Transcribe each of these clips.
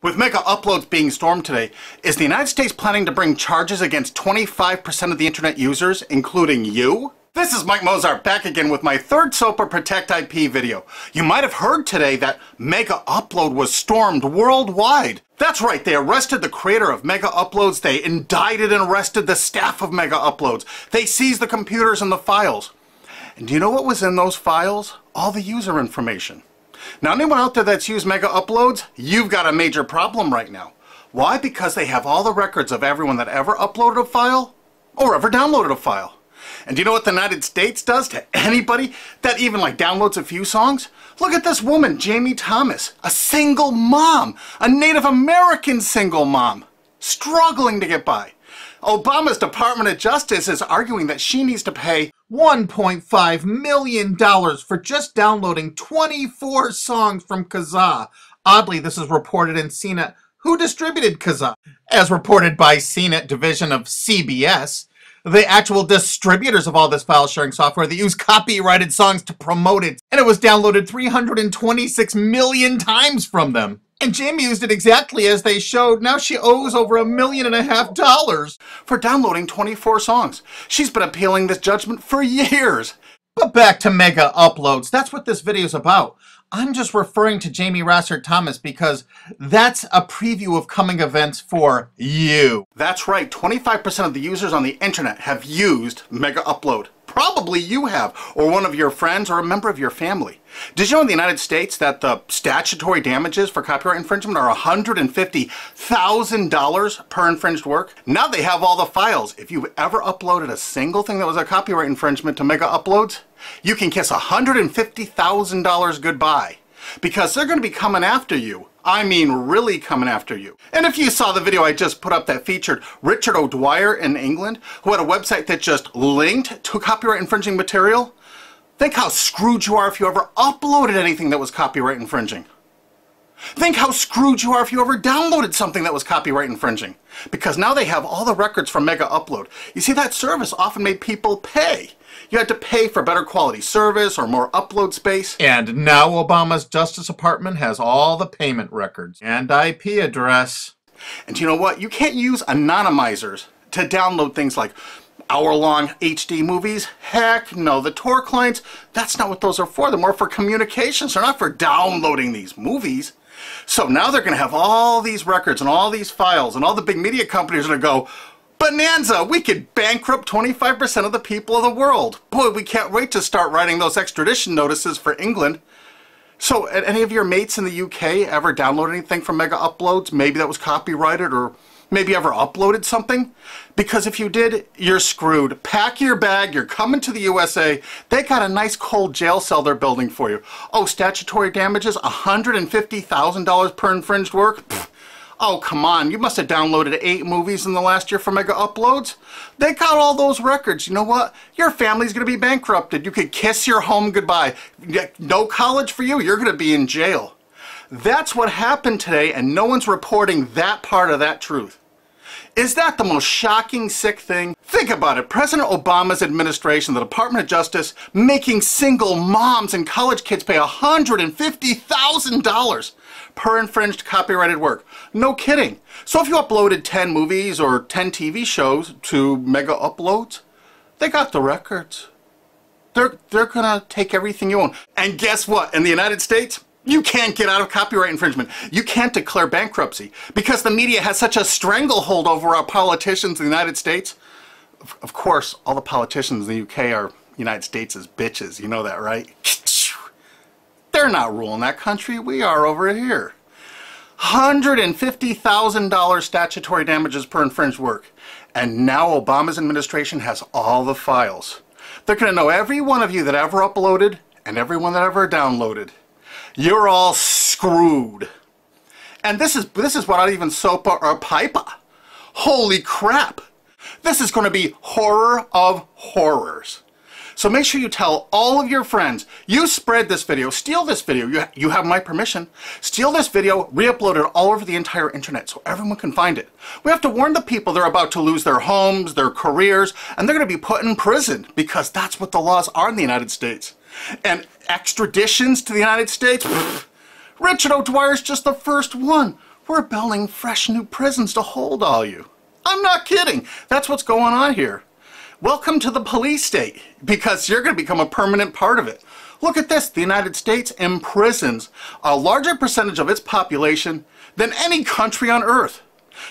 With mega uploads being stormed today, is the United States planning to bring charges against 25% of the internet users, including you? This is Mike Mozart back again with my third SOPA Protect IP video. You might have heard today that MegaUpload was stormed worldwide. That's right, they arrested the creator of MegaUploads, they indicted and arrested the staff of MegaUploads, they seized the computers and the files. And do you know what was in those files? All the user information. Now, anyone out there that's used MegaUploads, you've got a major problem right now. Why? Because they have all the records of everyone that ever uploaded a file or ever downloaded a file. And do you know what the United States does to anybody that even downloads a few songs? Look at this woman, Jamie Thomas, a single mom, a Native American single mom, struggling to get by. Obama's Department of Justice is arguing that she needs to pay $1.5 million for just downloading 24 songs from Kazaa. Oddly, this is reported in CNET. Who distributed Kazaa? As reported by CNET division of CBS, the actual distributors of all this file sharing software that use copyrighted songs to promote it, and it was downloaded 326 million times from them. And Jamie used it exactly as they showed. Now she owes over $1.5 million for downloading 24 songs. She's been appealing this judgment for years. But back to MegaUploads. That's what this video is about. I'm just referring to Jamie Thomas because that's a preview of coming events for you. That's right, 25% of the users on the internet have used MegaUpload. Probably you have, or one of your friends, or a member of your family. Did you know in the United States that the statutory damages for copyright infringement are $150,000 per infringed work? Now they have all the files. If you've ever uploaded a single thing that was a copyright infringement to MegaUploads, you can kiss $150,000 goodbye. Because they're going to be coming after you. I mean, really coming after you. And if you saw the video I just put up that featured Richard O'Dwyer in England, who had a website that just linked to copyright infringing material, think how screwed you are if you ever uploaded anything that was copyright infringing. Think how screwed you are if you ever downloaded something that was copyright infringing. Because now they have all the records from MegaUpload. You see, that service often made people pay. You had to pay for better quality service or more upload space. And now Obama's Justice Department has all the payment records and IP address. And you know what? You can't use anonymizers to download things like hour-long HD movies. Heck no, the Tor clients, that's not what those are for. They're more for communications. They're not for downloading these movies. So now they're going to have all these records and all these files, and all the big media companies are going to go, bonanza, we could bankrupt 25% of the people of the world. Boy, we can't wait to start writing those extradition notices for England. So, any of your mates in the UK ever download anything from MegaUploads? Maybe that was copyrighted, or maybe ever uploaded something? Because if you did, you're screwed. Pack your bag, you're coming to the USA. They got a nice cold jail cell they're building for you. Oh, statutory damages, $150,000 per infringed work? Pfft. Oh, come on, you must have downloaded 8 movies in the last year for MegaUploads. They got all those records. You know what? Your family's going to be bankrupted. You could kiss your home goodbye. No college for you. You're going to be in jail. That's what happened today, and no one's reporting that part of that truth. Is that the most shocking, sick thing? Think about it. President Obama's administration, the Department of Justice, making single moms and college kids pay $150,000 per infringed copyrighted work. No kidding. So if you uploaded 10 movies or 10 TV shows to MegaUploads, they got the records. They're gonna take everything you own. And guess what? In the United States, you can't get out of copyright infringement. You can't declare bankruptcy because the media has such a stranglehold over our politicians in the United States. Of course, all the politicians in the UK are United States' bitches. You know that, right? They're not ruling that country. We are over here. $150,000 statutory damages per infringed work. And now Obama's administration has all the files. They're going to know every one of you that ever uploaded and everyone that ever downloaded. You're all screwed. And this is without even SOPA or PIPA. Holy crap. This is going to be horror of horrors. So make sure you tell all of your friends, you spread this video, steal this video, you have my permission, steal this video, re-upload it all over the entire internet so everyone can find it. We have to warn the people they're about to lose their homes, their careers, and they're going to be put in prison because that's what the laws are in the United States. And extraditions to the United States? Richard O'Dwyer's just the first one. We're building fresh new prisons to hold all you. I'm not kidding. That's what's going on here. Welcome to the police state, because you're going to become a permanent part of it. Look at this. The United States imprisons a larger percentage of its population than any country on earth.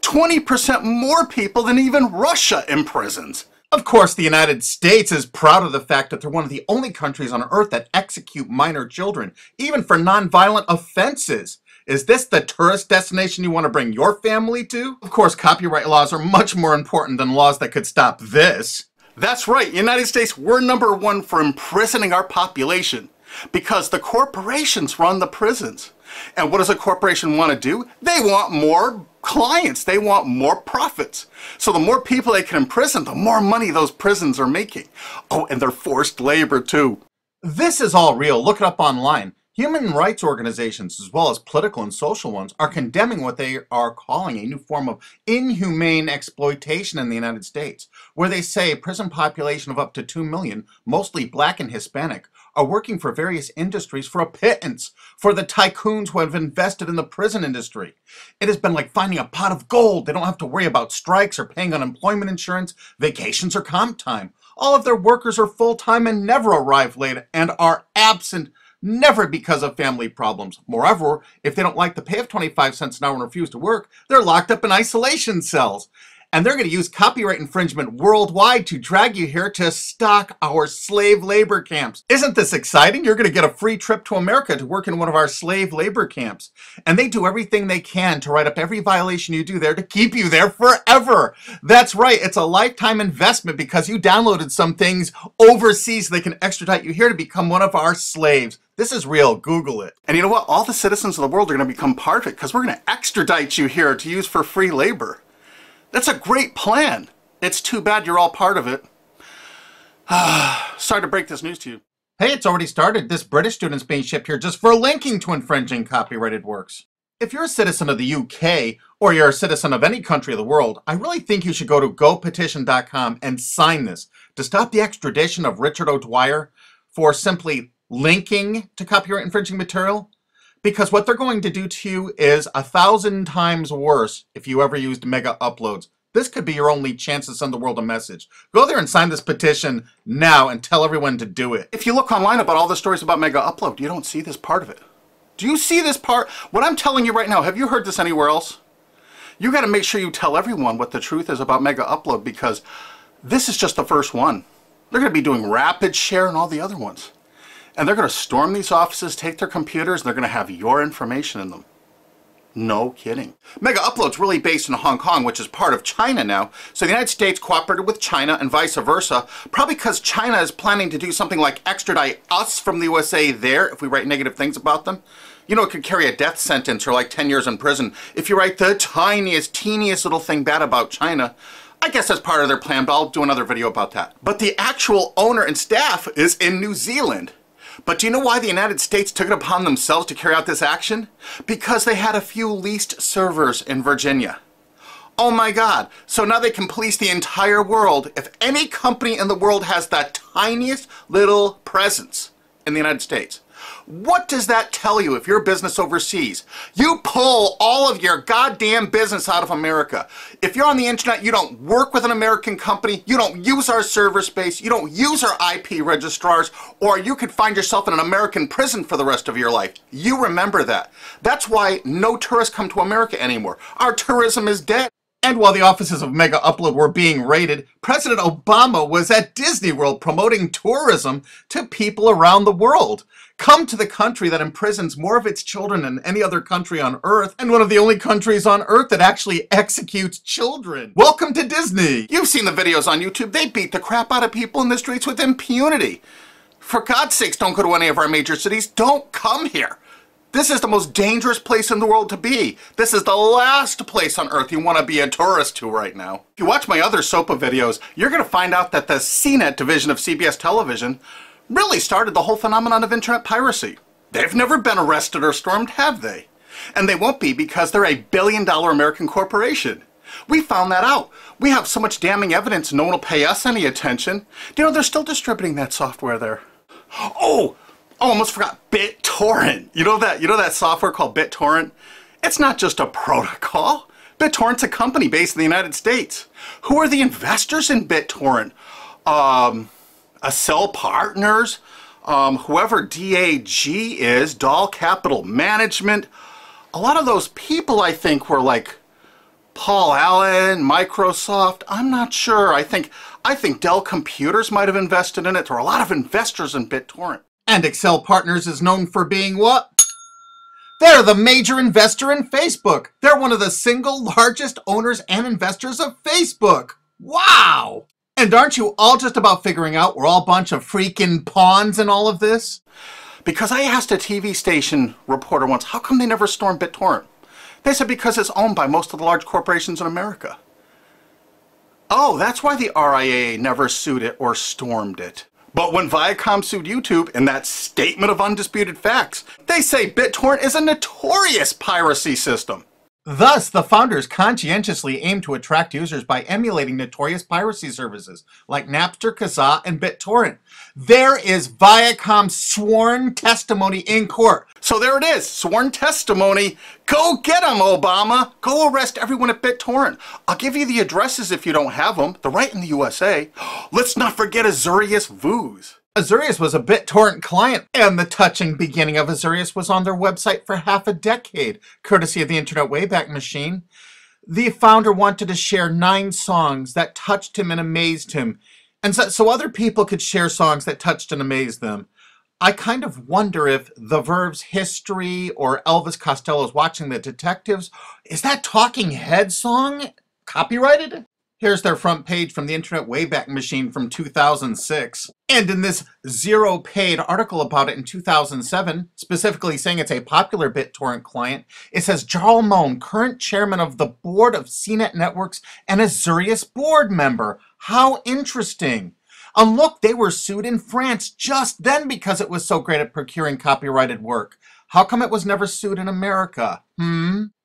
20% more people than even Russia imprisons. Of course, the United States is proud of the fact that they're one of the only countries on earth that execute minor children, even for nonviolent offenses. Is this the tourist destination you want to bring your family to? Of course, copyright laws are much more important than laws that could stop this. That's right, United States, we're #1 for imprisoning our population because the corporations run the prisons. And what does a corporation want to do? They want more clients. They want more profits. So the more people they can imprison, the more money those prisons are making. Oh, and they're forced labor too. This is all real. Look it up online. Human rights organizations, as well as political and social ones, are condemning what they are calling a new form of inhumane exploitation in the United States, where they say a prison population of up to 2 million, mostly black and Hispanic, are working for various industries for a pittance for the tycoons who have invested in the prison industry. It has been like finding a pot of gold. They don't have to worry about strikes or paying unemployment insurance, vacations, or comp time. All of their workers are full-time and never arrive late and are absent, never because of family problems. Moreover, if they don't like the pay of 25 cents an hour and refuse to work, they're locked up in isolation cells. And they're going to use copyright infringement worldwide to drag you here to stock our slave labor camps. Isn't this exciting? You're going to get a free trip to America to work in one of our slave labor camps. And they do everything they can to write up every violation you do there to keep you there forever. That's right. It's a lifetime investment because you downloaded some things overseas so they can extradite you here to become one of our slaves. This is real. Google it. And you know what? All the citizens of the world are going to become part of it because we're going to extradite you here to use for free labor. That's a great plan. It's too bad you're all part of it. Sorry to break this news to you. Hey, it's already started. This British student's being shipped here just for linking to infringing copyrighted works. If you're a citizen of the UK, or you're a citizen of any country of the world, I really think you should go to gopetition.com and sign this to stop the extradition of Richard O'Dwyer for simply linking to copyright infringing material. Because what they're going to do to you is 1,000 times worse if you ever used Mega Uploads. This could be your only chance to send the world a message. Go there and sign this petition now and tell everyone to do it. If you look online about all the stories about Mega Upload, you don't see this part of it. Do you see this part? What I'm telling you right now, have you heard this anywhere else? You got to make sure you tell everyone what the truth is about Mega Upload because this is just the first one. They're going to be doing rapid share and all the other ones. And they're going to storm these offices, take their computers, and they're going to have your information in them. No kidding. Mega Upload's really based in Hong Kong, which is part of China now. So the United States cooperated with China and vice versa, probably because China is planning to do something like extradite us from the USA there if we write negative things about them. You know, it could carry a death sentence or like 10 years in prison if you write the tiniest, teeniest little thing bad about China. I guess that's part of their plan, but I'll do another video about that. But the actual owner and staff is in New Zealand. But do you know why the United States took it upon themselves to carry out this action? Because they had a few leased servers in Virginia. Oh my God. So now they can police the entire world if any company in the world has the tiniest little presence in the United States. What does that tell you if you're a business overseas? You pull all of your goddamn business out of America. If you're on the internet, you don't work with an American company, you don't use our server space, you don't use our IP registrars, or you could find yourself in an American prison for the rest of your life. You remember that. That's why no tourists come to America anymore. Our tourism is dead. And while the offices of Mega Upload were being raided, President Obama was at Disney World promoting tourism to people around the world. Come to the country that imprisons more of its children than any other country on Earth, and one of the only countries on Earth that actually executes children. Welcome to Disney! You've seen the videos on YouTube. They beat the crap out of people in the streets with impunity. For God's sakes, don't go to any of our major cities. Don't come here. This is the most dangerous place in the world to be. This is the last place on Earth you want to be a tourist to right now. If you watch my other SOPA videos, you're going to find out that the CNET division of CBS television really started the whole phenomenon of internet piracy. They've never been arrested or stormed, have they? And they won't be because they're a billion-dollar American corporation. We found that out. We have so much damning evidence no one will pay us any attention. Do you know they're still distributing that software there? Oh, almost forgot BitTorrent. You know that software called BitTorrent? It's not just a protocol. BitTorrent's a company based in the United States. Who are the investors in BitTorrent? Accel Partners, whoever DAG is, Dahl Capital Management. A lot of those people, I think, were like Paul Allen, Microsoft. I'm not sure. I think Dell Computers might have invested in it. There are a lot of investors in BitTorrent. And Accel Partners is known for being what? They're the major investor in Facebook. They're one of the single largest owners and investors of Facebook. Wow! And aren't you all just about figuring out we're all a bunch of freaking pawns in all of this? Because I asked a TV station reporter once, how come they never stormed BitTorrent? They said because it's owned by most of the large corporations in America. Oh, that's why the RIAA never sued it or stormed it. But when Viacom sued YouTube in that statement of undisputed facts, they say BitTorrent is a notorious piracy system. Thus, the founders conscientiously aim to attract users by emulating notorious piracy services like Napster, Kazaa, and BitTorrent. There is Viacom's sworn testimony in court. So there it is, sworn testimony. Go get them, Obama. Go arrest everyone at BitTorrent. I'll give you the addresses if you don't have them. They're right in the USA. Let's not forget Azurius Vooz. Azurius was a BitTorrent client, and the touching beginning of Azurius was on their website for half a decade, courtesy of the Internet Wayback Machine. The founder wanted to share 9 songs that touched him and amazed him, and so other people could share songs that touched and amazed them. I kind of wonder if The Verve's History or Elvis Costello's Watching the Detectives, is that Talking Head song copyrighted? Here's their front page from the Internet Wayback Machine from 2006. And in this zero-paid article about it in 2007, specifically saying it's a popular BitTorrent client, it says, Jarl Moan, current chairman of the board of CNET Networks and Azurius board member. How interesting. And look, they were sued in France just then because it was so great at procuring copyrighted work. How come it was never sued in America?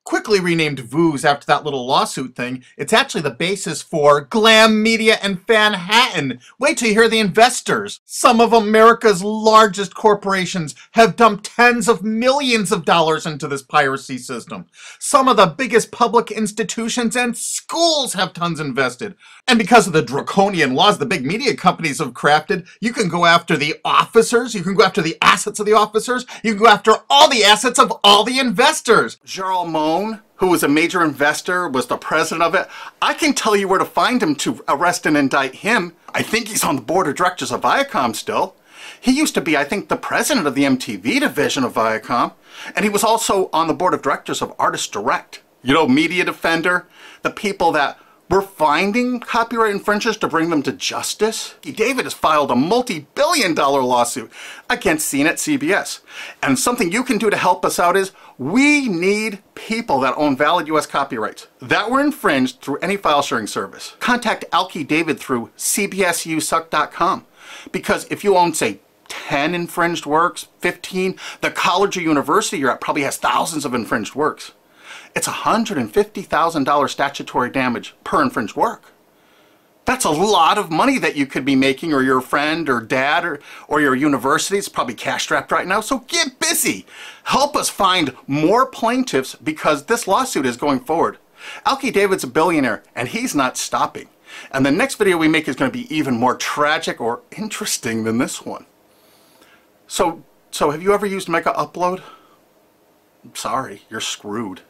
Quickly renamed Vooz after that little lawsuit thing, it's actually the basis for Glam Media and Fanhattan. Wait till you hear the investors. Some of America's largest corporations have dumped tens of millions of dollars into this piracy system. Some of the biggest public institutions and schools have tons invested. And because of the draconian laws the big media companies have crafted, you can go after the officers, you can go after the assets of the officers, you can go after all the assets of all the investors. Jarl Moan, who was a major investor, was the president of it. I can tell you where to find him to arrest and indict him. I think he's on the board of directors of Viacom still. He used to be, I think, the president of the MTV division of Viacom. And he was also on the board of directors of Artist Direct. You know, Media Defender, the people that were finding copyright infringers to bring them to justice. David has filed a multi-billion-dollar lawsuit against CNET CBS. And something you can do to help us out is, we need people that own valid US copyrights that were infringed through any file sharing service. Contact Alki David through cbsusuck.com. Because if you own, say, 10 infringed works, 15, the college or university you're at probably has thousands of infringed works. It's $150,000 statutory damage per infringed work. That's a lot of money that you could be making, or your friend or dad or your university is probably cash-strapped right now. So get busy. Help us find more plaintiffs because this lawsuit is going forward. Alki David's a billionaire and he's not stopping. And the next video we make is going to be even more tragic or interesting than this one. So have you ever used MegaUpload? I'm sorry, you're screwed.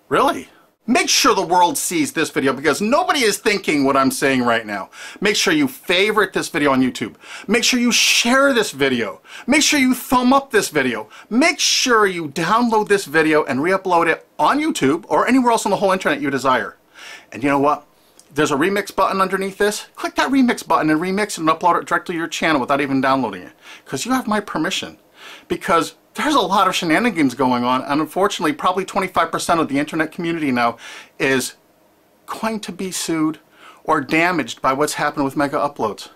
Really? Make sure the world sees this video because nobody is thinking what I'm saying right now. Make sure you favorite this video on YouTube. Make sure you share this video. Make sure you thumb up this video. Make sure you download this video and re-upload it on YouTube or anywhere else on the whole internet you desire. And you know what? There's a remix button underneath this. Click that remix button and remix it and upload it directly to your channel without even downloading it. Because you have my permission. Because there's a lot of shenanigans going on, and unfortunately probably 25% of the internet community now is going to be sued or damaged by what's happened with MegaUploads.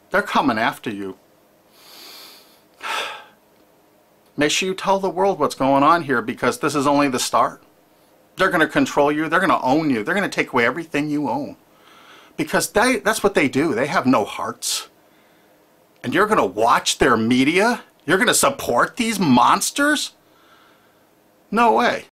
They're coming after you. Make sure you tell the world what's going on here because this is only the start. They're going to control you. They're going to own you. They're going to take away everything you own. Because that's what they do. They have no hearts. And you're going to watch their media? You're going to support these monsters? No way.